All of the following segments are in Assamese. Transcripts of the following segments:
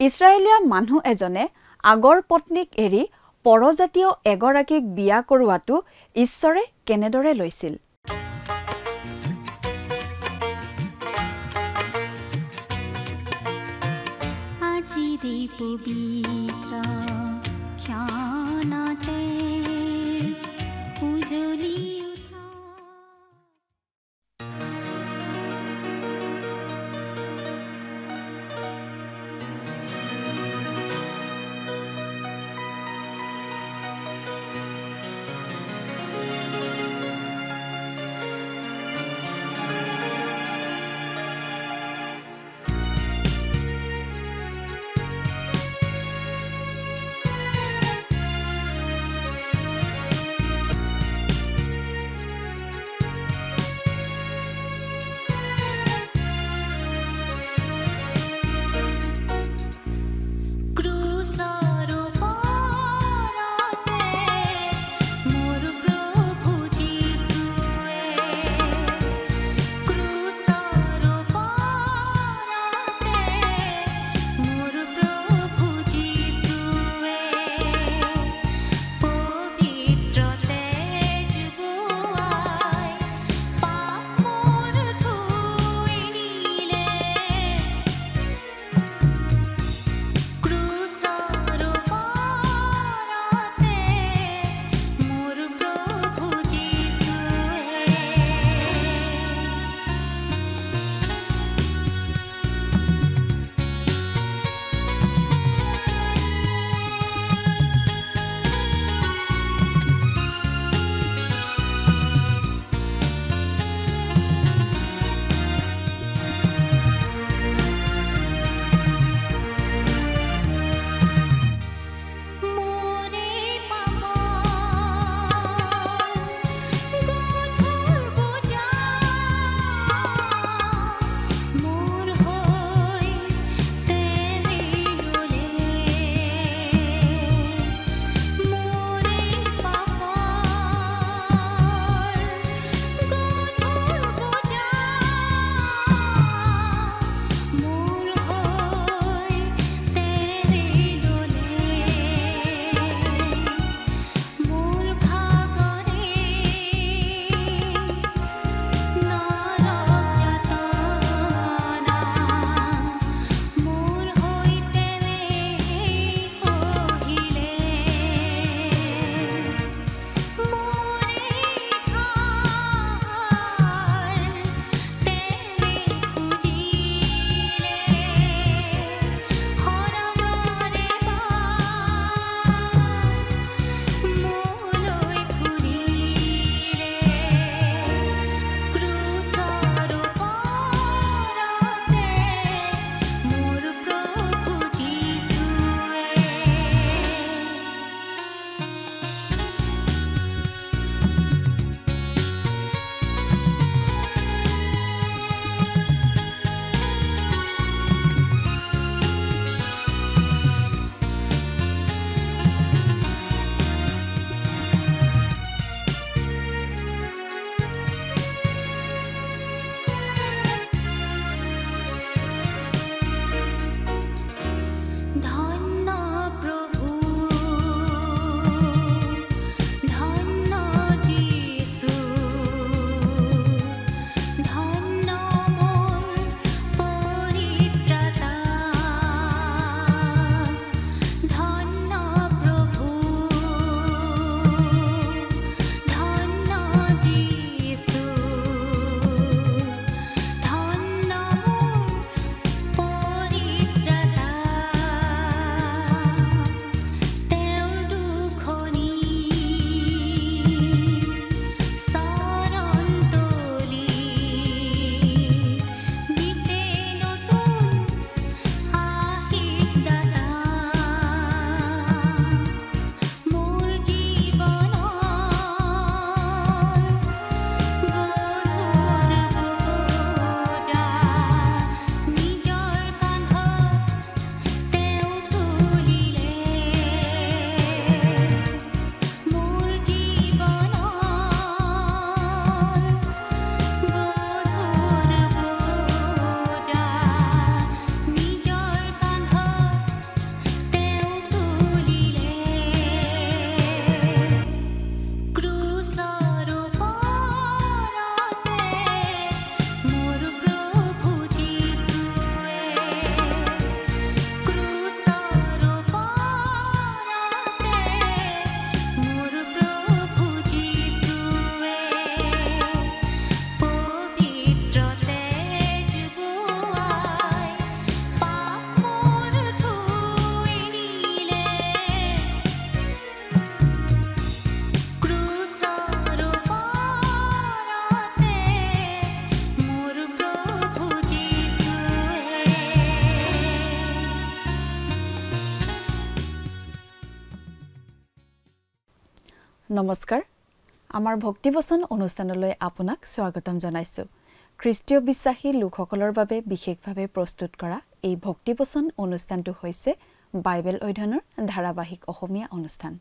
ইছৰাইলীয়া মানুহ এজনে আগৰ পত্নীক এৰি পৰজাতীয় এগৰাকীক বিয়া কৰোৱাটো ঈশ্বৰে কেনেদৰে লৈছিল আজিৰে পবিত্ৰ ক্ষণতে উজলি নমস্কাৰ আমাৰ ভক্তিবচন অনুষ্ঠানলৈ আপোনাক স্বাগতম জনাইছো খ্ৰীষ্টীয় বিশ্বাসী লোকসকলৰ বাবে বিশেষভাৱে প্ৰস্তুত কৰা এই ভক্তিবচন অনুষ্ঠানটো হৈছে বাইবেল অধ্যয়নৰ ধাৰাবাহিক অসমীয়া অনুষ্ঠান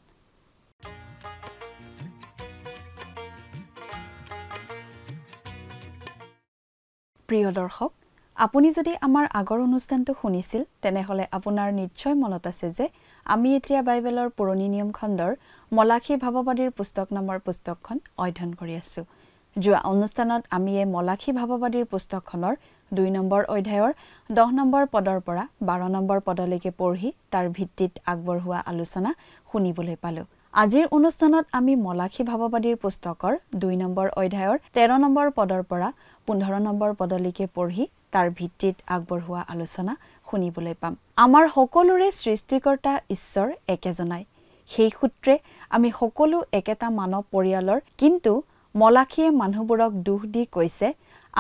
প্ৰিয় দৰ্শক আপুনি যদি আমাৰ আগৰ অনুষ্ঠানটো শুনিছিল তেনেহলে আপোনাৰ নিশ্চয় মনত আছে যে আমি এতিয়া বাইবেলৰ পুৰণি নিয়ম খণ্ডৰ মলাখী ভাৱবাদীৰ পুস্তক নামৰ পুস্তকখন অধ্যয়ন কৰি আছো যোৱা অনুষ্ঠানত আমি এই মলাখী ভাৱবাদীৰ পুস্তকখনৰ 2 নম্বৰ অধ্যায়ৰ 10 নম্বৰ পদৰ পৰা 12 নম্বৰ পদলৈকে পঢ়ি তাৰ ভিত্তিত আগবঢ়োৱা আলোচনা শুনিবলৈ পালো আজিৰ অনুষ্ঠানত আমি মলাখী ভাৱবাদীৰ পুস্তকৰ 2 নম্বৰ অধ্যায়ৰ 13 নম্বৰ পদৰ পৰা 15 নম্বৰ পদলৈকে পঢ়ি তাৰ ভিত্তিত আগবঢ়োৱা আলোচনা শুনিবলৈ পাম আমাৰ সকলোৰে সৃষ্টিকৰ্তা ঈশ্বৰ একেজনাই সেই সূত্ৰে আমি সকলো একেটা মানৱ পৰিয়ালৰ কিন্তু মলাখীয়ে মানুহবোৰক দুখ দি কৈছে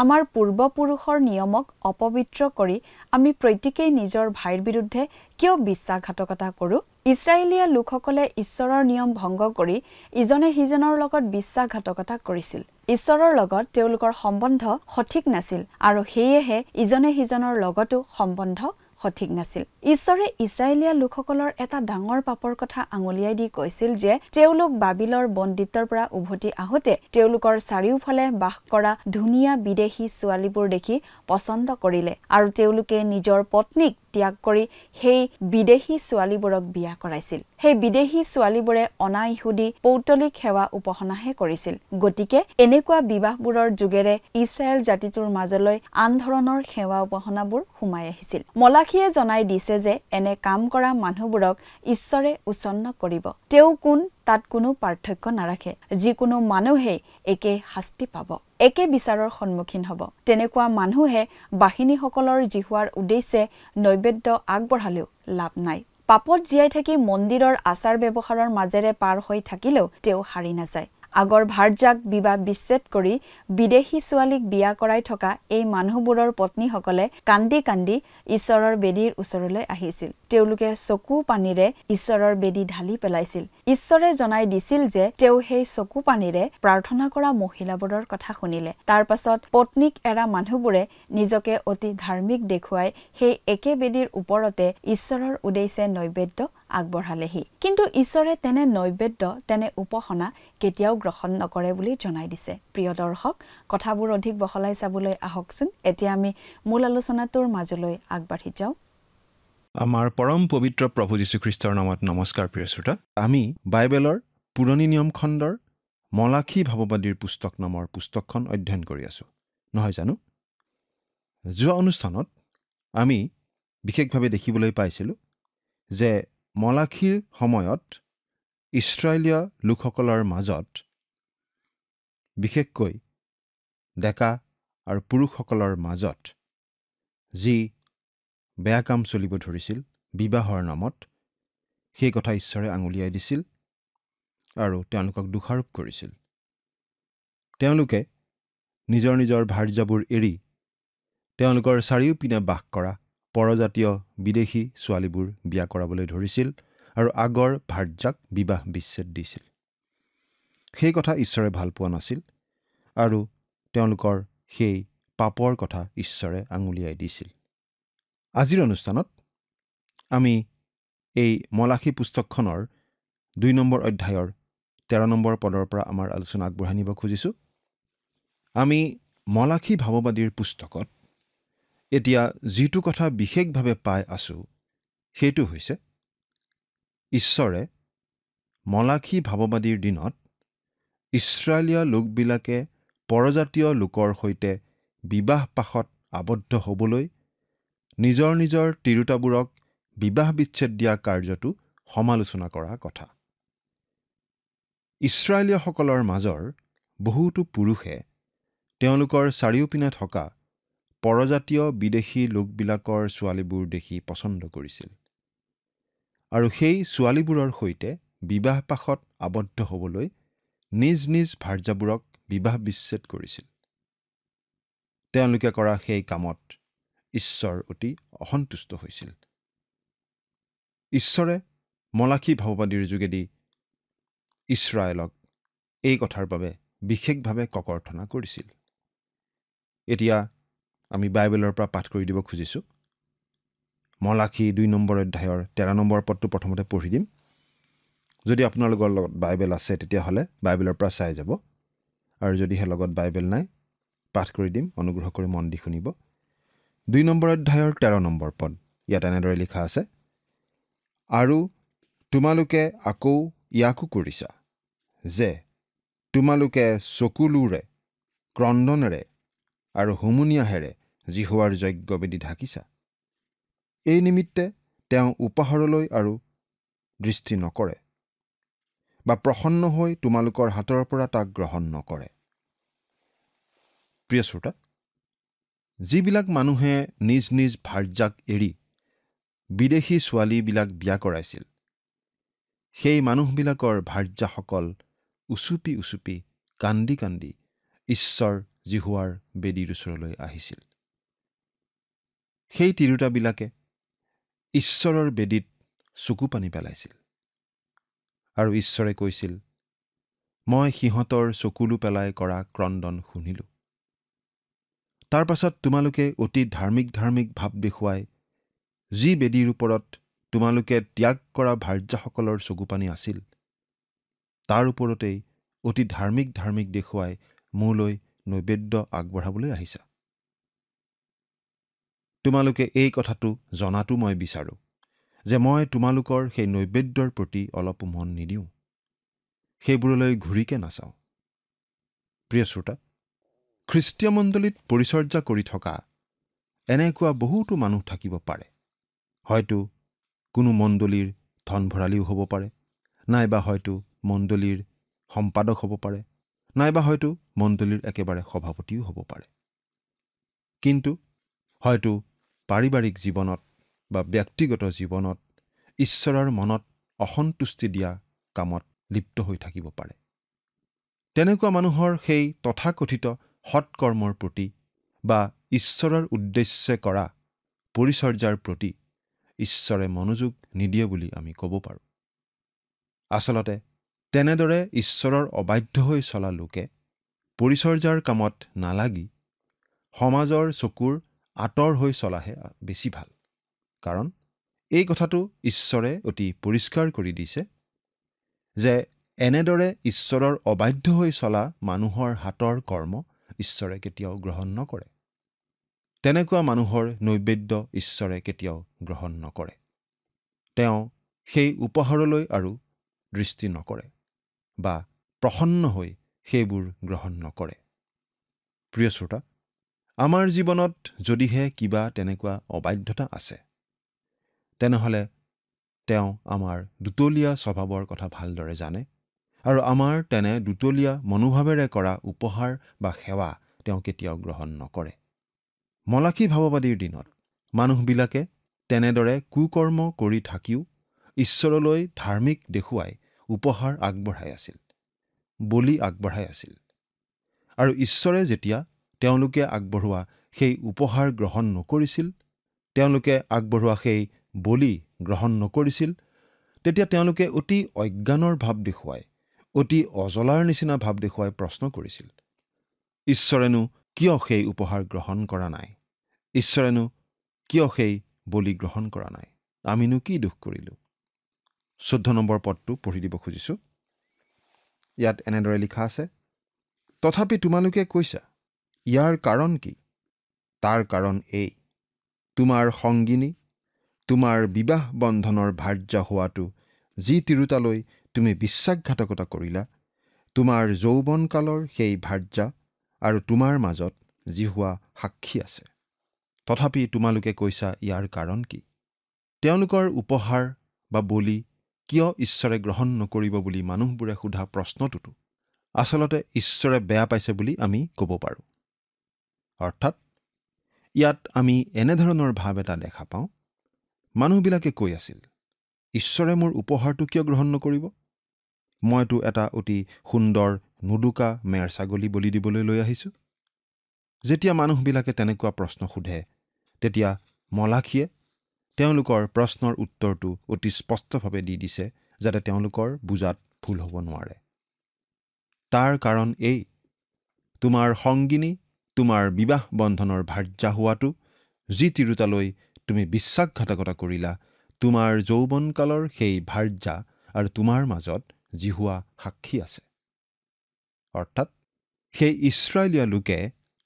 আমাৰ পূৰ্বপুৰুষৰ নিয়মক অপবিত্ৰ কৰি আমি প্ৰত্যেকই নিজৰ ভাইৰ বিৰুদ্ধে কিয় বিশ্বাসঘাতকতা কৰো ইছৰাইলীয়া লোকসকলে ঈশ্বৰৰ নিয়ম ভংগ কৰি ইজনে সিজনৰ লগত বিশ্বাসঘাতকতা কৰিছিল ঈশ্বৰৰ লগত তেওঁলোকৰ সম্বন্ধ সঠিক নাছিল আৰু সেয়েহে ইজনে সিজনৰ লগতো সম্বন্ধ সঠিক নাছিল ঈশ্বৰে ইছৰাইলীয়া লোকসকলৰ এটা ডাঙৰ পাপৰ কথা আঙুলিয়াই দি কৈছিল যে তেওঁলোক বাবিলৰ বন্দীত্বৰ পৰা উভতি আহোতে তেওঁলোকৰ চাৰিওফালে বাস কৰা ধুনীয়া বিদেশী ছোৱালীবোৰ দেখি পছন্দ কৰিলে আৰু তেওঁলোকে নিজৰ পত্নীক ত্যাগ কৰি সেই বিদেশী ছোৱালীবোৰক বিয়া কৰাইছিল সেই বিদেশী ছোৱালীবোৰে অনাইহুদি পৌতলিক সেৱা উপাসনাহে কৰিছিল গতিকে এনেকুৱা বিবাহবোৰৰ যোগেৰে ইছৰাইল জাতিটোৰ মাজলৈ আন ধৰণৰ সেৱা উপাসনাবোৰ সোমাই আহিছিল মলাখীয়ে জনাই দিছে যে এনে কাম কৰা মানুহবোৰক ঈশ্বৰে উচ্ছন্ন কৰিব তেওঁ কোন তাত কোনো পাৰ্থক্য নাৰাখে যিকোনো মানুহে একে শাস্তি পাব একে বিচাৰৰ সন্মুখীন হ'ব তেনেকুৱা মানুহে বাহিনীসকলৰ জিহুৱাৰ উদ্দেশ্যে নৈবেদ্য আগবঢ়ালেও লাভ নাই পাপত জীয়াই থাকি মন্দিৰৰ আচাৰ ব্যৱহাৰৰ মাজেৰে পাৰ হৈ থাকিলেও তেওঁ হাৰি নাযায় আগৰ ভাৰ্যাক বিবাহ বিচ্ছেদ কৰি বিদেশী ছোৱালীক বিয়া কৰাই থকা এই মানুহবোৰৰ পত্নীসকলে কান্দি কান্দি ঈশ্বৰৰ বেদীৰ ওচৰলৈ আহিছিল তেওঁলোকে চকু পানীৰে ঈশ্বৰৰ বেদী ঢালি পেলাইছিল ঈশ্বৰে জনাই দিছিল যে তেওঁ সেই চকু পানীৰে প্ৰাৰ্থনা কৰা মহিলাবোৰৰ কথা শুনিলে তাৰ পাছত পত্নীক এৰা মানুহবোৰে নিজকে অতি ধাৰ্মিক দেখুৱাই সেই একে বেদীৰ ওপৰতে ঈশ্বৰৰ উদ্দেশ্যে নৈবেদ্য আগবঢ়ালেহি কিন্তু ঈশ্বৰে তেনে নৈবেদ্য তেনে উপাসনা কেতিয়াও গ্ৰহণ নকৰে বুলি জনাই দিছে প্ৰিয় দৰ্শক কথাবোৰ অধিক বহলাই চাবলৈ আহকচোন এতিয়া আমি মূল আলোচনাটোৰ মাজলৈ আগবাঢ়ি যাওঁ আমাৰ পৰম পবিত্ৰ প্ৰভু যীশু খ্ৰীষ্টৰ নামত নমস্কাৰ প্ৰিয় শ্ৰোতা আমি বাইবেলৰ পুৰণি নিয়ম খণ্ডৰ মলাখী ভাৱবাদীৰ পুস্তক নামৰ পুস্তকখন অধ্যয়ন কৰি আছো নহয় জানো যোৱা অনুষ্ঠানত আমি বিশেষভাৱে দেখিবলৈ পাইছিলোঁ যে মলাখীৰ সময়ত ইছৰাইলীয় লোকসকলৰ মাজত বিশেষকৈ ডেকা আৰু পুৰুষসকলৰ মাজত যি বেয়া কাম চলিব ধৰিছিল বিবাহৰ নামত সেই কথা ঈশ্বৰে আঙুলিয়াই দিছিল আৰু তেওঁলোকক দোষাৰোপ কৰিছিল তেওঁলোকে নিজৰ নিজৰ ভাৰ্যাবোৰ এৰি তেওঁলোকৰ চাৰিওপিনে বাস কৰা পৰজাতীয় বিদেশী ছোৱালীবোৰ বিয়া কৰাবলৈ ধৰিছিল আৰু আগৰ ভাৰ্যাক বিবাহ বিচ্ছেদ দিছিল সেই কথা ঈশ্বৰে ভাল পোৱা নাছিল আৰু তেওঁলোকৰ সেই পাপৰ কথা ঈশ্বৰে আঙুলিয়াই দিছিল আজিৰ অনুষ্ঠানত আমি এই মলাখী পুস্তকখনৰ 2 নম্বৰ অধ্যায়ৰ 13 নম্বৰ পদৰ পৰা আমাৰ আলোচনা আগবঢ়াই নিব খুজিছোঁ আমি মলাখী ভাৱবাদীৰ পুস্তকত এতিয়া যিটো কথা বিশেষভাৱে পাই আছো সেইটো হৈছে ঈশ্বৰে মলাখী ভাৱবাদীৰ দিনত ইছৰাইলীয় লোকবিলাকে পৰজাতীয় লোকৰ সৈতে বিবাহ পাশত আবদ্ধ হ'বলৈ নিজৰ নিজৰ তিৰোতাবোৰক বিবাহ বিচ্ছেদ দিয়া কাৰ্যটো সমালোচনা কৰা কথা ইছৰাইলীয়সকলৰ মাজৰ বহুতো পুৰুষে তেওঁলোকৰ চাৰিওপিনে থকা পৰজাতীয় বিদেশী লোকবিলাকৰ ছোৱালীবোৰ দেখি পছন্দ কৰিছিল আৰু সেই ছোৱালীবোৰৰ সৈতে বিবাহ পাশত আবদ্ধ হ'বলৈ নিজ নিজ ভাৰ্যাবোৰক বিবাহ বিচ্ছেদ কৰিছিল তেওঁলোকে কৰা সেই কামত ঈশ্বৰ অতি অসন্তুষ্ট হৈছিল ঈশ্বৰে মলাখী ভাৱবাদীৰ যোগেদি ইছৰাইলক এই কথাৰ বাবে বিশেষভাৱে ককৰ্থনা কৰিছিল। এতিয়া আমি বাইবেলৰ পৰা পাঠ কৰি দিব খুজিছোঁ। মলাখী 2 নম্বৰ অধ্যায়ৰ 13 নম্বৰ পদটো প্ৰথমতে পঢ়ি দিম। যদি আপোনালোকৰ লগত বাইবেল আছে তেতিয়াহ'লে বাইবেলৰ পৰা চাই যাব, আৰু যদিহে লগত বাইবেল নাই পাঠ কৰি দিম, অনুগ্ৰহ কৰি মন দি শুনিব। 2 নম্বৰ অধ্যায়ৰ 13 নম্বৰ পদ ইয়াত এনেদৰে লিখা আছে, আৰু তোমালোকে আকৌ ইয়াকো কৰিছা যে তোমালোকে চকুলোৰে, ক্ৰন্দনেৰে আৰু হুমুনিয়াহেৰে জিহুৱাৰ যজ্ঞবেদী ঢাকিছা। এই নিমিত্তে তেওঁ উপহাৰলৈ আৰু দৃষ্টি নকৰে, বা প্ৰসন্ন হৈ তোমালোকৰ হাতৰ পৰা তাক গ্ৰহণ নকৰে। প্ৰিয় শ্ৰোতা, যিবিলাক মানুহে নিজ নিজ ভাৰ্যাক এৰি বিদেশী ছোৱালীবিলাক বিয়া কৰাইছিল, সেই মানুহবিলাকৰ ভাৰ্যাসকল উচুপি উচুপি কান্দি কান্দি ঈশ্বৰ জিহুৱাৰ বেদীৰ ওচৰলৈ আহিছিল। সেই তিৰোতাবিলাকে ঈশ্বৰৰ বেদীত চকু পানী পেলাইছিল, আৰু ঈশ্বৰে কৈছিল, মই সিহঁতৰ চকুলো পেলাই কৰা ক্ৰন্দন শুনিলোঁ। তাৰ পাছত তোমালোকে অতি ধাৰ্মিক ভাৱ দেখুৱাই যি বেদীৰ ওপৰত তোমালোকে ত্যাগ কৰা ভাৰ্যাসকলৰ চকুপানী আছিল, তাৰ ওপৰতেই অতি ধাৰ্মিক দেখুৱাই মোলৈ নৈবেদ্য আগবঢ়াবলৈ আহিছা। তোমালোকে এই কথাটো জনাটো মই বিচাৰোঁ যে মই তোমালোকৰ সেই নৈবেদ্যৰ প্ৰতি অলপো মন নিদিওঁ, সেইবোৰলৈ ঘূৰিকে নাচাওঁ। প্ৰিয় শ্ৰোতা, খ্ৰীষ্টীয় মণ্ডলীত পৰিচৰ্যা কৰি থকা এনেকুৱা বহুতো মানুহ থাকিব পাৰে। হয়তো কোনো মণ্ডলীৰ ধন ভঁৰালীও হ'ব পাৰে, নাইবা হয়তো মণ্ডলীৰ সম্পাদক হ'ব পাৰে, নাইবা হয়তো মণ্ডলীৰ একেবাৰে সভাপতিও হ'ব পাৰে। কিন্তু হয়তো পাৰিবাৰিক জীৱনত বা ব্যক্তিগত জীৱনত ঈশ্বৰৰ মনত অসন্তুষ্টি দিয়া কামত লিপ্ত হৈ থাকিব পাৰে। তেনেকুৱা মানুহৰ সেই তথাকথিত সৎকৰ্মৰ প্ৰতি বা ঈশ্বৰৰ উদ্দেশ্যে কৰা পৰিচৰ্যাৰ প্ৰতি ঈশ্বৰে মনোযোগ নিদিয়ে বুলি আমি ক'ব পাৰোঁ। আচলতে তেনেদৰে ঈশ্বৰৰ অবাধ্য হৈ চলা লোকে পৰিচৰ্যাৰ কামত নালাগি সমাজৰ চকুৰ আঁতৰ হৈ চলাহে বেছি ভাল। কাৰণ এই কথাটো ঈশ্বৰে অতি পৰিষ্কাৰ কৰি দিছে যে এনেদৰে ঈশ্বৰৰ অবাধ্য হৈ চলা মানুহৰ হাতৰ কৰ্ম ঈশ্বৰে কেতিয়াও গ্ৰহণ নকৰে। তেনেকুৱা মানুহৰ নৈবেদ্য ঈশ্বৰে কেতিয়াও গ্ৰহণ নকৰে। তেওঁ সেই উপহাৰলৈ আৰু দৃষ্টি নকৰে বা প্ৰসন্ন হৈ সেইবোৰ গ্ৰহণ নকৰে। প্ৰিয় শ্ৰোতা, আমাৰ জীৱনত যদিহে কিবা তেনেকুৱা অবাধ্যতা আছে, তেনেহ'লে তেওঁ আমাৰ দুতলীয়া স্বভাৱৰ কথা ভালদৰে জানে, আৰু আমাৰ তেনে দুতলীয়া মনোভাৱেৰে কৰা উপহাৰ বা সেৱা তেওঁ কেতিয়াও গ্ৰহণ নকৰে। মলাখী ভাৱবাদীৰ দিনত মানুহবিলাকে তেনেদৰে কুকৰ্ম কৰি থাকিও ঈশ্বৰলৈ ধাৰ্মিক দেখুৱাই উপহাৰ আগবঢ়াই আছিল, বলি আগবঢ়াই আছিল। আৰু ঈশ্বৰে যেতিয়া তেওঁলোকে আগবঢ়োৱা সেই উপহাৰ গ্ৰহণ নকৰিছিল, তেওঁলোকে আগবঢ়োৱা সেই বলি গ্ৰহণ নকৰিছিল, তেতিয়া তেওঁলোকে অতি অজ্ঞানৰ ভাৱ দেখুৱাই, অতি অজলাৰ নিচিনা ভাৱ দেখুৱাই প্ৰশ্ন কৰিছিল, ঈশ্বৰেনো কিয় সেই উপহাৰ গ্ৰহণ কৰা নাই? ঈশ্বৰেনো কিয় সেই বলি গ্ৰহণ কৰা নাই? আমিনো কি দোষ কৰিলোঁ? 14 নম্বৰ পদটো পঢ়ি দিব খুজিছোঁ। ইয়াত এনেদৰে লিখা আছে, তথাপি তোমালোকে কৈছা, ইয়াৰ কাৰণ কি? তাৰ কাৰণ এই, তোমাৰ সংগিনী, তোমাৰ বিবাহ বন্ধনৰ ভাৰ্যা হোৱাটো যি তিৰোতালৈ তুমি বিশ্বাসঘাতকতা কৰিলা, তোমাৰ যৌৱনকালৰ সেই ভাৰ্যা আৰু তোমাৰ মাজত জিহুৱা সাক্ষী আছে। তথাপি তোমালোকে কৈছা, ইয়াৰ কাৰণ কি? তেওঁলোকৰ উপহাৰ বা বলি কিয় ঈশ্বৰে গ্ৰহণ নকৰিব বুলি মানুহবোৰে সোধা প্ৰশ্নটোতো আচলতে ঈশ্বৰে বেয়া পাইছে বুলি আমি ক'ব পাৰোঁ। অৰ্থাৎ ইয়াত আমি এনেধৰণৰ ভাৱ এটা দেখা পাওঁ, মানুহবিলাকে কৈ আছিল, ঈশ্বৰে মোৰ উপহাৰটো কিয় গ্ৰহণ নকৰিব? মইতো এটা অতি সুন্দৰ নুদুকা মেৰ ছাগলী বলি দিবলৈ লৈ আহিছোঁ। যেতিয়া মানুহবিলাকে তেনেকুৱা প্ৰশ্ন সোধে, তেতিয়া মলাখীয়ে তেওঁলোকৰ প্ৰশ্নৰ উত্তৰটো অতি স্পষ্টভাৱে দি দিছে, যাতে তেওঁলোকৰ বুজাত ভুল হ'ব নোৱাৰে। তাৰ কাৰণ এই, তোমাৰ সংগিনী তোমাৰ বিবাহ বন্ধনৰ ভাৰ্যা হোৱাটো যি তিৰোতালৈ তুমি বিশ্বাসঘাতকতা কৰিলা, তোমাৰ যৌৱনকালৰ সেই ভাৰ্যা আৰু তোমাৰ মাজত যি হোৱা সাক্ষী আছে। অৰ্থাৎ সেই ইছৰাইলীয় লোকে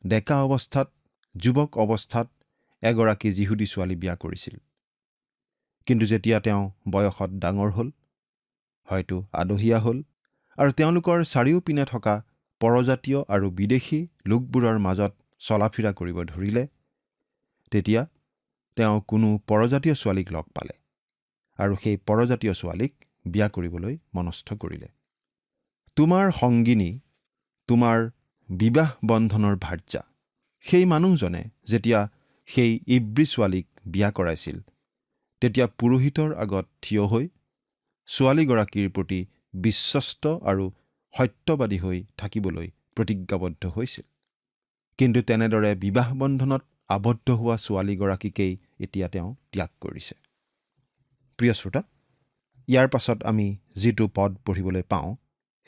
ডেকা অৱস্থাত, যুৱক অৱস্থাত এগৰাকী যিহুদী ছোৱালী বিয়া কৰিছিল। কিন্তু যেতিয়া তেওঁ বয়সত ডাঙৰ হ'ল, হয়তো আদহীয়া হ'ল, আৰু তেওঁলোকৰ চাৰিওপিনে থকা পৰজাতীয় আৰু বিদেশী লোকবোৰৰ মাজত চলাফিৰা কৰিব ধৰিলে, তেতিয়া তেওঁ কোনো পৰজাতীয় ছোৱালীক লগ পালে আৰু সেই পৰজাতীয় ছোৱালীক বিয়া কৰিবলৈ মনস্থ কৰিলে। তোমাৰ সংগিনী, তোমাৰ বিবাহ বন্ধনৰ ভাৰ্যা, সেই মানুহজনে যেতিয়া সেই ইব্ৰী ছোৱালীক বিয়া কৰাইছিল, তেতিয়া পুৰোহিতৰ আগত থিয় হৈ ছোৱালীগৰাকীৰ প্ৰতি বিশ্বস্ত আৰু সত্যবাদী হৈ থাকিবলৈ প্ৰতিজ্ঞাবদ্ধ হৈছিল। কিন্তু তেনেদৰে বিবাহ বন্ধনত আবদ্ধ হোৱা ছোৱালীগৰাকীকেই এতিয়া তেওঁ ত্যাগ কৰিছে। প্ৰিয় শ্ৰোতা, ইয়াৰ পাছত আমি যিটো পদ পঢ়িবলৈ পাওঁ,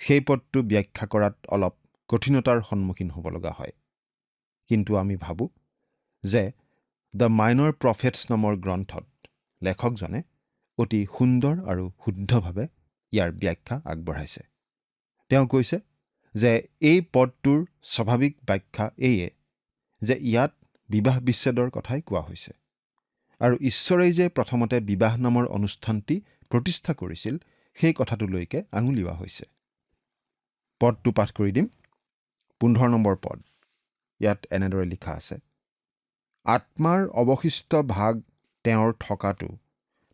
সেই পদটো ব্যাখ্যা কৰাত অলপ কঠিনতাৰ সন্মুখীন হ'ব লগা হয়। কিন্তু আমি ভাবোঁ যে দ্য মাইনৰ প্ৰফেটছ নামৰ গ্ৰন্থত লেখকজনে অতি সুন্দৰ আৰু শুদ্ধভাৱে ইয়াৰ ব্যাখ্যা আগবঢ়াইছে। তেওঁ কৈছে যে এই পদটোৰ স্বাভাৱিক ব্যাখ্যা এইয়ে যে ইয়াত বিবাহ বিচ্ছেদৰ কথাই কোৱা হৈছে, আৰু ঈশ্বৰেই যে প্ৰথমতে বিবাহ নামৰ অনুষ্ঠানটি প্ৰতিষ্ঠা কৰিছিল, সেই কথাটোলৈকে আঙুলিওৱা হৈছে। পদটো পাঠ কৰি দিম। 15 নম্বৰ পদ। ইয়াত এনেদৰে লিখা আছে, আত্মাৰ অৱশিষ্ট ভাগ তেওঁৰ থকাটো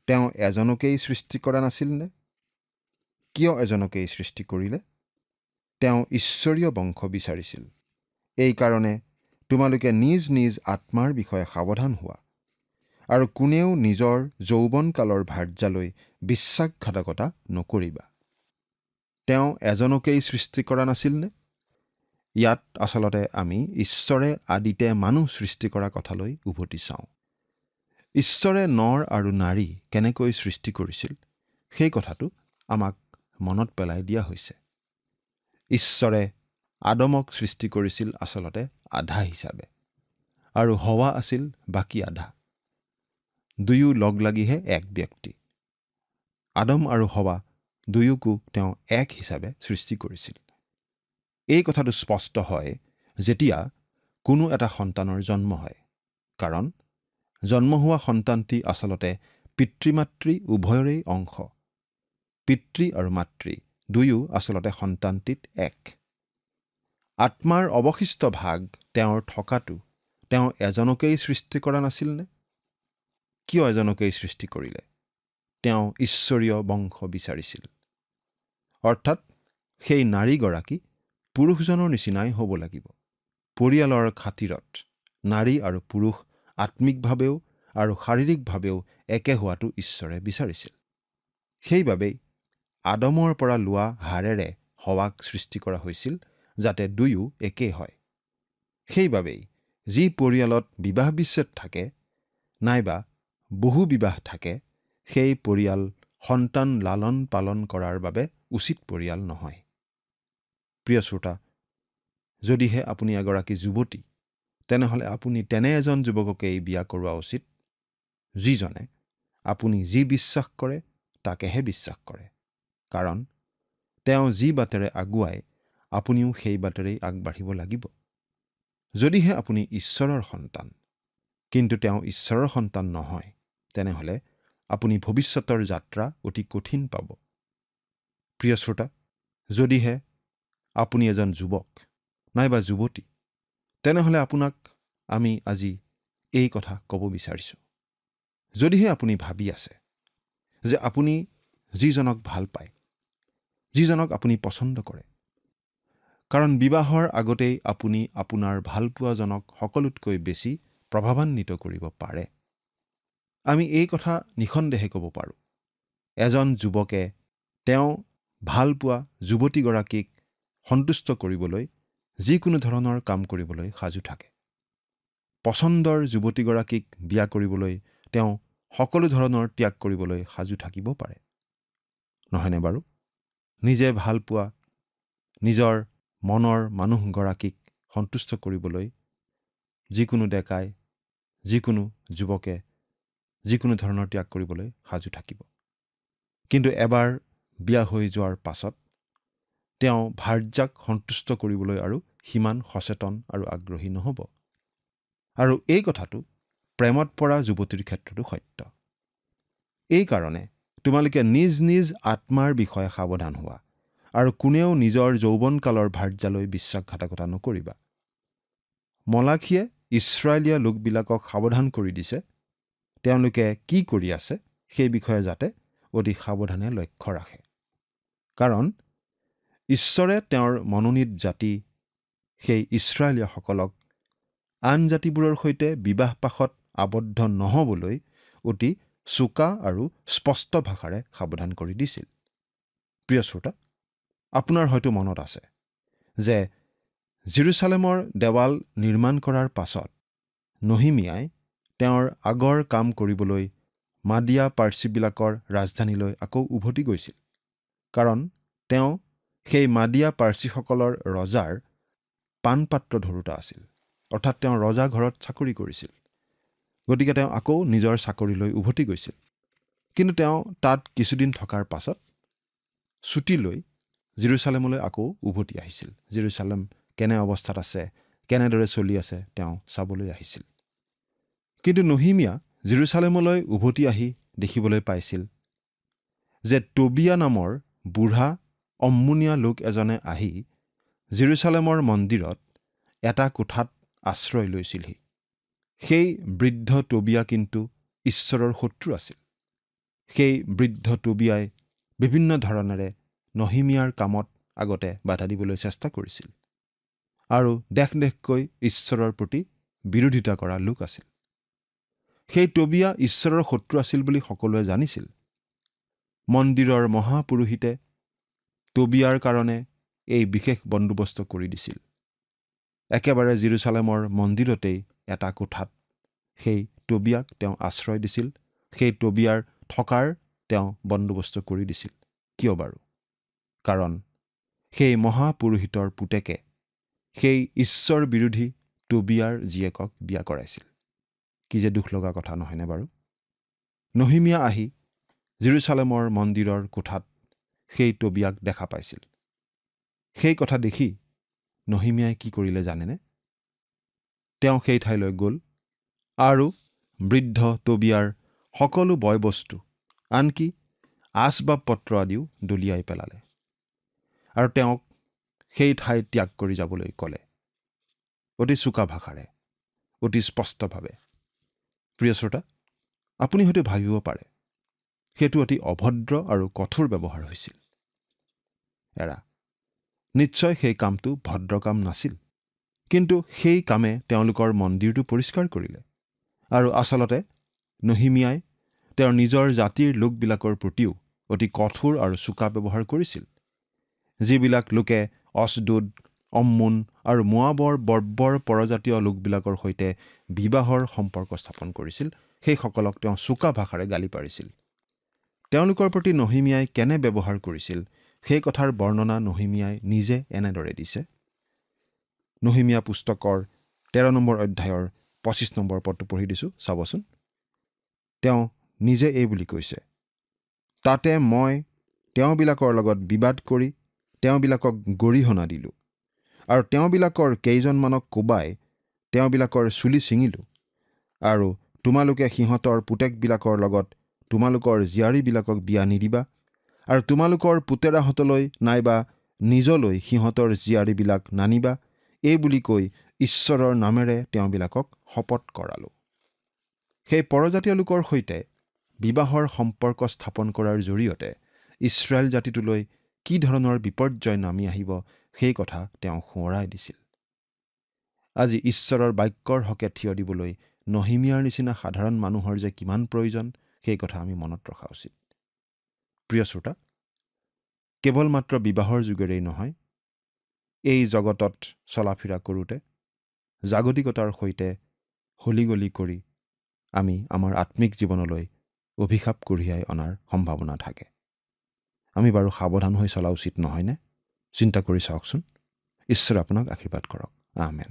তেওঁ এজনকেই সৃষ্টি কৰা নাছিলনে? কিয় এজনকেই সৃষ্টি কৰিলে? তেওঁ ঈশ্বৰীয় বংশ বিচাৰিছিল। এইকাৰণে তোমালোকে নিজ নিজ আত্মাৰ বিষয়ে সাৱধান হোৱা, আৰু কোনেও নিজৰ যৌৱনকালৰ ভাৰ্যালৈ বিশ্বাসঘাতকতা নকৰিবা। তেওঁ এজনকেই সৃষ্টি কৰা নাছিলনে? ইয়াত আচলতে আমি ঈশ্বৰে আদিতে মানুহ সৃষ্টি কৰা কথালৈ উভতি চাওঁ। ঈশ্বৰে নৰ আৰু নাৰী কেনেকৈ সৃষ্টি কৰিছিল, সেই কথাটো আমাক মনত পেলাই দিয়া হৈছে। ঈশ্বৰে আদমক সৃষ্টি কৰিছিল আচলতে আধা হিচাপে, আৰু হৱা আছিল বাকী আধা। দুয়ো লগ লাগিহে এক ব্যক্তি। আদম আৰু হৱা দুয়োকো তেওঁ এক হিচাপে সৃষ্টি কৰিছিল। এই কথাটো স্পষ্ট হয় যেতিয়া কোনো এটা সন্তানৰ জন্ম হয়, কাৰণ জন্ম হোৱা সন্তানটি আচলতে পিতৃ মাতৃ উভয়ৰেই অংশ। পিতৃ আৰু মাতৃ দুয়ো আচলতে সন্তানটিত এক। আত্মাৰ অৱশিষ্ট ভাগ তেওঁৰ থকাটো তেওঁ এজনকেই সৃষ্টি কৰা নাছিলনে? কিয় এজনকেই সৃষ্টি কৰিলে? তেওঁ ঈশ্বৰীয় বংশ বিচাৰিছিল। অৰ্থাৎ সেই নাৰীগৰাকী পুৰুষজনৰ নিচিনাই হ'ব লাগিব। পৰিয়ালৰ খাতিৰত নাৰী আৰু পুৰুষ আত্মিকভাৱেও আৰু শাৰীৰিকভাৱেও একে হোৱাটো ঈশ্বৰে বিচাৰিছিল। সেইবাবেই আদমৰ পৰা লোৱা হাড়েৰে হৱাক সৃষ্টি কৰা হৈছিল, যাতে দুয়ো একেই হয়। সেইবাবেই যি পৰিয়ালত বিবাহ বিচ্ছেদ থাকে নাইবা বহু বিবাহ থাকে, সেই পৰিয়াল সন্তান লালন পালন কৰাৰ বাবে উচিত পৰিয়াল নহয়। প্ৰিয় শ্ৰোতা, যদিহে আপুনি এগৰাকী যুৱতী, তেনেহ'লে আপুনি তেনে এজন যুৱককেই বিয়া কৰোৱা উচিত, যিজনে আপুনি যি বিশ্বাস কৰে তাকেহে বিশ্বাস কৰে। কাৰণ তেওঁ যি বাটেৰে আগুৱাই আপুনিও সেই বাটেৰেই আগবাঢ়িব লাগিব। যদিহে আপুনি ঈশ্বৰৰ সন্তান, কিন্তু তেওঁ ঈশ্বৰৰ সন্তান নহয়, তেনেহ'লে আপুনি ভৱিষ্যতৰ যাত্ৰা অতি কঠিন পাব। প্ৰিয় শ্ৰোতা, যদিহে আপুনি এজন যুৱক নাইবা যুৱতী, তেনেহ'লে আপোনাক আমি আজি এই কথা ক'ব বিচাৰিছোঁ। যদিহে আপুনি ভাবি আছে যে আপুনি যিজনক ভাল পায়, যিজনক আপুনি পচন্দ কৰে, কাৰণ বিবাহৰ আগতেই আপুনি আপোনাৰ ভালপোৱাজনক সকলোতকৈ বেছি প্ৰভাৱান্বিত কৰিব পাৰে। আমি এই কথা নিঃসন্দেহে ক'ব পাৰোঁ, এজন যুৱকে তেওঁ ভালপোৱা যুৱতীগৰাকীক সন্তুষ্ট কৰিবলৈ যিকোনো ধৰণৰ কাম কৰিবলৈ সাজু থাকে। পচন্দৰ যুৱতীগৰাকীক বিয়া কৰিবলৈ তেওঁ সকলো ধৰণৰ ত্যাগ কৰিবলৈ সাজু থাকিব পাৰে। নহয়নে বাৰু? নিজে ভালপোৱা নিজৰ মনৰ মানুহগৰাকীক সন্তুষ্ট কৰিবলৈ যিকোনো ডেকাই, যিকোনো যুৱকে যিকোনো ধৰণৰ ত্যাগ কৰিবলৈ সাজু থাকিব। কিন্তু এবাৰ বিয়া হৈ যোৱাৰ পাছত তেওঁ ভাৰ্যাক সন্তুষ্ট কৰিবলৈ আৰু সিমান সচেতন আৰু আগ্ৰহী নহ'ব। আৰু এই কথাটো প্ৰেমত পৰা যুৱতীৰ ক্ষেত্ৰতো সত্য। এই কাৰণে তোমালোকে নিজ নিজ আত্মাৰ বিষয়ে সাৱধান হোৱা আৰু কোনেও নিজৰ যৌৱনকালৰ ভাৰ্যালৈ বিশ্বাসঘাতকতা নকৰিবা। মলাখীয়ে ইছৰাইলীয়া লোকবিলাকক সাৱধান কৰি দিছে, তেওঁলোকে কি কৰি আছে সেই বিষয়ে যাতে অতি সাৱধানে লক্ষ্য ৰাখে। কাৰণ ঈশ্বৰে তেওঁৰ মনোনীত জাতি সেই ইছৰাইলীয়াসকলক আন জাতিবোৰৰ সৈতে বিবাহপাশত আবদ্ধ নহ'বলৈ অতি চোকা আৰু স্পষ্ট ভাষাৰে সাৱধান কৰি দিছিল। প্ৰিয় শ্ৰোতা, আপোনাৰ হয়তো মনত আছে যে জেৰুচালেমৰ দেৱাল নিৰ্মাণ কৰাৰ পাছত নহিমিয়াই তেওঁৰ আগৰ কাম কৰিবলৈ মাদিয়া পাৰ্চীবিলাকৰ ৰাজধানীলৈ আকৌ উভতি গৈছিল। কাৰণ তেওঁ সেই মাদিয়া পাৰ্চীসকলৰ ৰজাৰ পাণপাত্ৰ ধৰোতা আছিল, অৰ্থাৎ তেওঁ ৰজা ঘৰত চাকৰি কৰিছিল। গতিকে তেওঁ আকৌ নিজৰ চাকৰিলৈ উভতি গৈছিল। কিন্তু তেওঁ তাত কিছুদিন থকাৰ পাছত ছুটী লৈ জেৰুচালেমলৈ আকৌ উভতি আহিছিল। জেৰুচালেম কেনে অৱস্থাত আছে, কেনেদৰে চলি আছে তেওঁ চাবলৈ আহিছিল। কিন্তু নহিমিয়া জেৰুচালেমলৈ উভতি আহি দেখিবলৈ পাইছিল যে টবিয়া নামৰ বুঢ়া অম্মোনিয়া লোক এজনে আহি জেৰুচালেমৰ মন্দিৰত এটা কোঠাত আশ্ৰয় লৈছিলহি। সেই বৃদ্ধ টবিয়া কিন্তু ঈশ্বৰৰ শত্ৰু আছিল। সেই বৃদ্ধ টবিয়াই বিভিন্ন ধৰণেৰে নহিমিয়াৰ কামত আগতে বাধা দিবলৈ চেষ্টা কৰিছিল আৰু দেশকৈ ঈশ্বৰৰ প্ৰতি বিৰোধিতা কৰা লোক আছিল। সেই টবিয়া ঈশ্বৰৰ শত্ৰু আছিল বুলি সকলোৱে জানিছিল। মন্দিৰৰ মহাপুৰোহিতে টবিয়াৰ কাৰণে এই বিশেষ বন্দোবস্ত কৰি দিছিল। একেবাৰে জেৰুচালেমৰ মন্দিৰতেই এটা কোঠাত সেই টবিয়াক তেওঁ আশ্ৰয় দিছিল। সেই টবিয়াৰ থকাৰ তেওঁ বন্দোবস্ত কৰি দিছিল। কিয় বাৰু? কাৰণ সেই মহাপুৰোহিতৰ পুতেকে সেই ঈশ্বৰ বিৰোধী টবিয়াৰ জীয়েকক বিয়া কৰাইছিল। কি যে দুখ লগা কথা নহয়নে বাৰু? নহিমিয়া আহি জেৰুচালেমৰ মন্দিৰৰ কোঠাত সেই টবিয়াক দেখা পাইছিল। সেই কথা দেখি নহিমিয়াই কি কৰিলে জানেনে? তেওঁ সেই ঠাইলৈ গ'ল আৰু বৃদ্ধ টবিয়াৰ সকলো বয় বস্তু, আনকি আচবাব পত্ৰ আদিও দলিয়াই পেলালে আৰু তেওঁক সেই ঠাই ত্যাগ কৰি যাবলৈ ক'লে, অতি চোকা ভাষাৰে, অতি স্পষ্টভাৱে। প্ৰিয় শ্ৰোতা, আপুনি হয়তো ভাবিব পাৰে সেইটো অতি অভদ্ৰ আৰু কঠোৰ ব্যৱহাৰ হৈছিল। নিশ্চয় সেই কামটো ভদ্ৰ কাম নাছিল, কিন্তু সেই কামে তেওঁলোকৰ মন্দিৰটো পৰিষ্কাৰ কৰিলে। আৰু আচলতে নহিমিয়াই তেওঁৰ নিজৰ জাতিৰ লোকবিলাকৰ প্ৰতিও অতি কঠোৰ আৰু চোকা ব্যৱহাৰ কৰিছিল। যিবিলাক লোকে অছদোদ, অম্মোন আৰু মোৱাবৰ বৰ্বৰ পৰজাতীয় লোকবিলাকৰ সৈতে বিবাহৰ সম্পৰ্ক স্থাপন কৰিছিল, সেইসকলক তেওঁ চোকা ভাষাৰে গালি পাৰিছিল। তেওঁলোকৰ প্ৰতি নহিমিয়াই কেনে ব্যৱহাৰ কৰিছিল সেই কথাৰ বৰ্ণনা নহিমিয়াই নিজে এনেদৰে দিছে। নহিমিয়া পুস্তকৰ 13 নম্বৰ অধ্যায়ৰ 25 নম্বৰ পদটো পঢ়ি দিছোঁ, চাবচোন। তেওঁ নিজে এই বুলি কৈছে, তাতে মই তেওঁবিলাকৰ লগত বিবাদ কৰি তেওঁবিলাকক গৰিহণা দিলোঁ আৰু তেওঁবিলাকৰ কেইজনমানক কোবাই তেওঁবিলাকৰ চুলি ছিঙিলোঁ। আৰু তোমালোকে সিহঁতৰ পুতেকবিলাকৰ লগত তোমালোকৰ জীয়াৰীবিলাকক বিয়া নিদিবা আৰু তোমালোকৰ পুতেৰাহঁতলৈ নাইবা নিজলৈ সিহঁতৰ জীয়াৰীবিলাক নানিবা, এই বুলি কৈ ঈশ্বৰৰ নামেৰে তেওঁবিলাকক শপত কৰালোঁ। সেই পৰজাতীয় লোকৰ সৈতে বিবাহৰ সম্পৰ্ক স্থাপন কৰাৰ জৰিয়তে ইছৰাইল জাতিটোলৈ কি ধৰণৰ বিপৰ্যয় নামি আহিব সেই কথা তেওঁ সোঁৱৰাই দিছিল। আজি ঈশ্বৰৰ বাক্যৰ হকে থিয় দিবলৈ নহিমিয়াৰ নিচিনা সাধাৰণ মানুহৰ যে কিমান প্ৰয়োজন সেই কথা আমি মনত ৰখা উচিত। প্ৰিয় শ্ৰোতা, কেৱল মাত্ৰ বিবাহৰ যোগেৰেই নহয়, এই জগতত চলাফিৰা কৰোঁতে জাগতিকতাৰ সৈতে হলিগলি কৰি আমি আমাৰ আত্মিক জীৱনলৈ অভিশাপ কঢ়িয়াই অনাৰ সম্ভাৱনা থাকে। আমি বাৰু সাৱধান হৈ চলা উচিত নহয়নে? চিন্তা কৰি চাওকচোন। ঈশ্বৰে আপোনাক আশীৰ্বাদ কৰক। আমেন।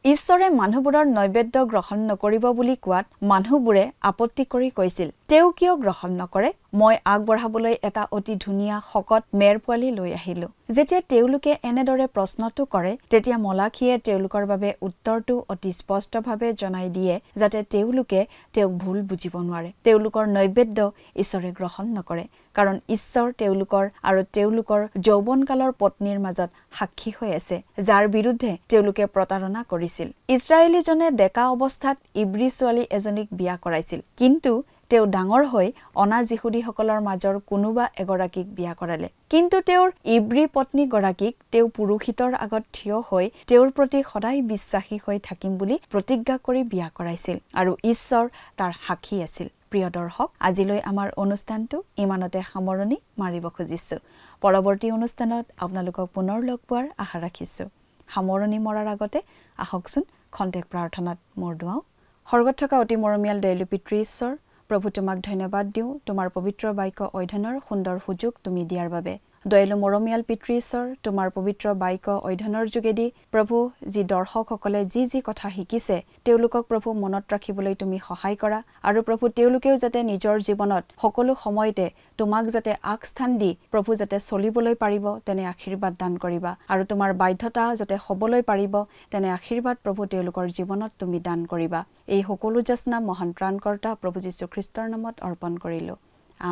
ঈশ্বৰে মানুহবোৰৰ নৈবেদ্য গ্ৰহণ নকৰিব বুলি কোৱাত মানুহবোৰে আপত্তি কৰি কৈছিল, তেওঁ কিয় গ্ৰহণ নকৰে? মই আগবঢ়াবলৈ এটা অতি ধুনীয়া শকত মেৰ পোৱালি লৈ আহিলো। যেতিয়া তেওঁলোকে এনেদৰে প্ৰশ্নটো কৰে, তেতিয়া মলাখীয়ে তেওঁলোকৰ বাবে উত্তৰটো অতি স্পষ্টভাৱে জনাই দিয়ে, যাতে তেওঁলোকে তেওঁক ভুল বুজিব নোৱাৰে। তেওঁলোকৰ নৈবেদ্য ঈশ্বৰে গ্ৰহণ নকৰে, কাৰণ ঈশ্বৰ তেওঁলোকৰ আৰু তেওঁলোকৰ যৌৱনকালৰ পত্নীৰ মাজত সাক্ষী হৈ আছে, যাৰ বিৰুদ্ধে তেওঁলোকে প্ৰতাৰণা কৰিছিল। ইছৰাইলীজনে ডেকা অৱস্থাত ইব্ৰী ছোৱালী এজনীক বিয়া কৰাইছিল, কিন্তু তেওঁ ডাঙৰ হৈ অনা যিহুদীসকলৰ মাজৰ কোনোবা এগৰাকীক বিয়া কৰালে। কিন্তু তেওঁৰ ইব্ৰী পত্নীগৰাকীক তেওঁ পুৰোহিতৰ আগত থিয় হৈ তেওঁৰ প্ৰতি সদায় বিশ্বাসী হৈ থাকিম বুলি প্ৰতিজ্ঞা কৰি বিয়া কৰাইছিল, আৰু ঈশ্বৰ তাৰ সাক্ষী আছিল। প্ৰিয় দৰ্শক, আজিলৈ আমাৰ অনুষ্ঠানটো ইমানতে সামৰণি মাৰিব খুজিছো। পৰৱৰ্তী অনুষ্ঠানত আপোনালোকক পুনৰ লগ পোৱাৰ আশা ৰাখিছো। সামৰণি মৰাৰ আগতে আহকচোন খন্তেক প্ৰাৰ্থনাত মূৰ দুৱাওঁ। স্বৰ্গত থকা অতি মৰমীয়াল দয়ালু পিতৃ ঈশ্বৰ, প্ৰভু, তোমাক ধন্যবাদ দিওঁ তোমাৰ পবিত্ৰ বাক্য অধ্যয়নৰ সুন্দৰ সুযোগ তুমি দিয়াৰ বাবে। দয়ালু মৰমীয়াল পিতৃ ঈশ্বৰ, তোমাৰ পবিত্ৰ বাক্য অধ্যয়নৰ যোগেদি প্ৰভু, যি দৰ্শকসকলে যি কথা শিকিছে তেওঁলোকক প্ৰভু মনত ৰাখিবলৈ তুমি সহায় কৰা, আৰু প্ৰভু তেওঁলোকেও যাতে নিজৰ জীৱনত সকলো সময়তে তোমাক যাতে আগস্থান দি প্ৰভু যাতে চলিবলৈ পাৰিব তেনে আশীৰ্বাদ দান কৰিবা, আৰু তোমাৰ বাধ্যতা যাতে হ'বলৈ পাৰিব তেনে আশীৰ্বাদ প্ৰভু তেওঁলোকৰ জীৱনত তুমি দান কৰিবা। এই সকলো যাচনা মহান ত্ৰাণকৰ্তা প্ৰভু যীশুখ্ৰীষ্টৰ নামত অৰ্পণ কৰিলো।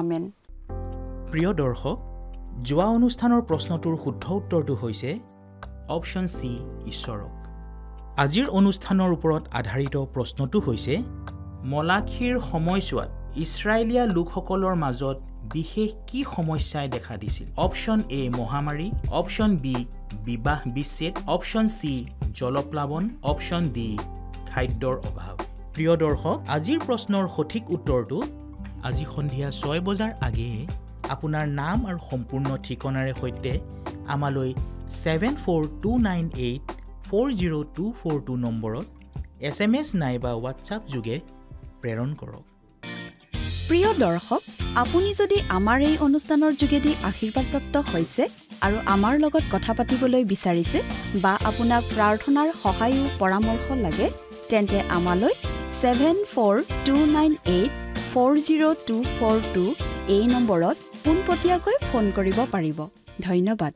আমেন। প্ৰিয় দৰ্শক, যোৱা অনুষ্ঠানৰ প্ৰশ্নটোৰ শুদ্ধ উত্তৰটো হৈছে অপশ্যন চি, ঈশ্বৰক। আজিৰ অনুষ্ঠানৰ ওপৰত আধাৰিত প্ৰশ্নটো হৈছে, মলাখীৰ সময়ছোৱাত ইছৰাইলীয়া লোকসকলৰ মাজত বিশেষ কি সমস্যাই দেখা দিছিল? অপশ্যন এ মহামাৰী, অপশ্যন বি বিবাহ বিচ্ছেদ, অপশ্যন চি জলপ্লাৱন, অপশ্যন ডি খাদ্যৰ অভাৱ। প্ৰিয় দৰ্শক, আজিৰ প্ৰশ্নৰ সঠিক উত্তৰটো আজি সন্ধিয়া 6 বজাৰ আগেয়ে আপোনাৰ নাম আৰু সম্পূৰ্ণ ঠিকনাৰে সৈতে আমালৈ 7429840242 নম্বৰত SMS নাইবা হোৱাটছআপ যোগে প্ৰেৰণ কৰক। প্ৰিয় দৰ্শক, আপুনি যদি আমাৰ এই অনুষ্ঠানৰ যোগেদি আশীৰ্বাদপ্ৰাপ্ত হৈছে আৰু আমাৰ লগত কথা পাতিবলৈ বিচাৰিছে বা আপোনাক প্ৰাৰ্থনাৰ সহায়ো পৰামৰ্শ লাগে, তেন্তে আমালৈ 7429840242 এই নম্বৰত পোনপটীয়াকৈ ফোন কৰিব পাৰিব। ধন্যবাদ।